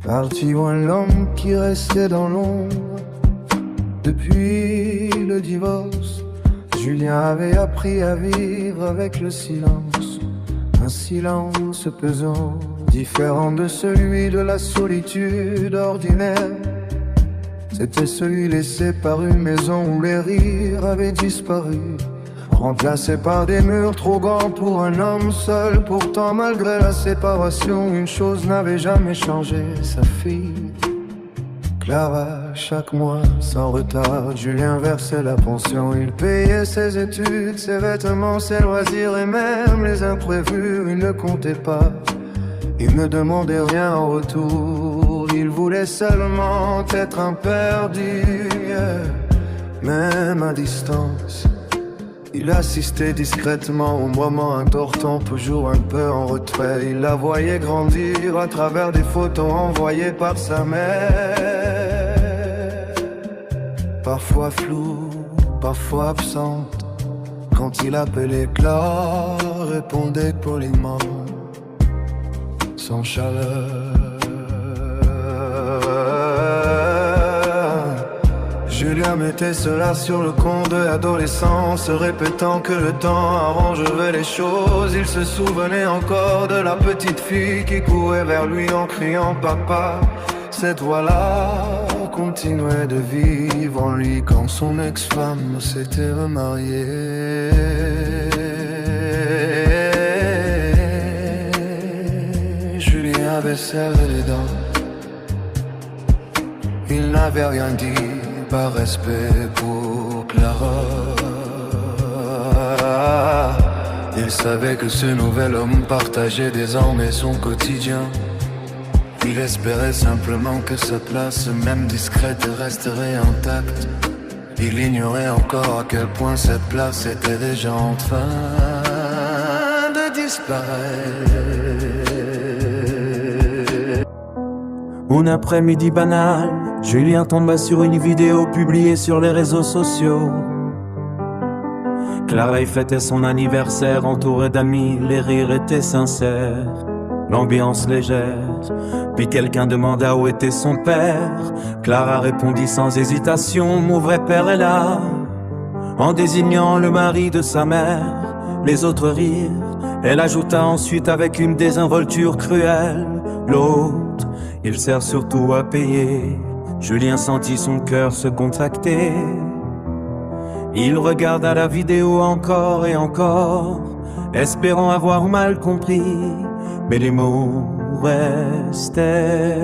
Parti loin l'homme qui restait dans l'ombre. Depuis le divorce, Julien avait appris à vivre avec le silence. Un silence pesant, différent de celui de la solitude ordinaire. C'était celui laissé par une maison où les rires avaient disparu, remplacé par des murs trop grands pour un homme seul. Pourtant, malgré la séparation, une chose n'avait jamais changé, sa fille Clara. Chaque mois, sans retard, Julien versait la pension. Il payait ses études, ses vêtements, ses loisirs et même les imprévus. Il ne comptait pas, il ne demandait rien en retour. Il voulait seulement être un père digne, même à distance. Il assistait discrètement aux moments importants, toujours un peu en retrait. Il la voyait grandir à travers des photos envoyées par sa mère. Parfois floue, parfois absente. Quand il appelait, Clara répondait poliment, sans chaleur. Julien mettait cela sur le compte de l'adolescence, répétant que le temps arrangerait les choses. Il se souvenait encore de la petite fille qui courait vers lui en criant papa. Cette voix-là continuait de vivre en lui quand son ex-femme s'était remariée. Julien avait serré les dents. Il n'avait rien dit par respect pour Clara. Il savait que ce nouvel homme partageait désormais son quotidien. Il espérait simplement que sa place, même discrète, resterait intacte. Il ignorait encore à quel point cette place était déjà en train de disparaître. Un après-midi banal, Julien tomba sur une vidéo publiée sur les réseaux sociaux. Clara y fêtait son anniversaire, entourée d'amis, les rires étaient sincères, l'ambiance légère. Puis quelqu'un demanda où était son père. Clara répondit sans hésitation, mon vrai père est là, en désignant le mari de sa mère. Les autres rirent. Elle ajouta ensuite avec une désinvolture cruelle, l'autre, il sert surtout à payer. Julien sentit son cœur se contracter. Il regarda la vidéo encore et encore, espérant avoir mal compris, mais les mots restaient.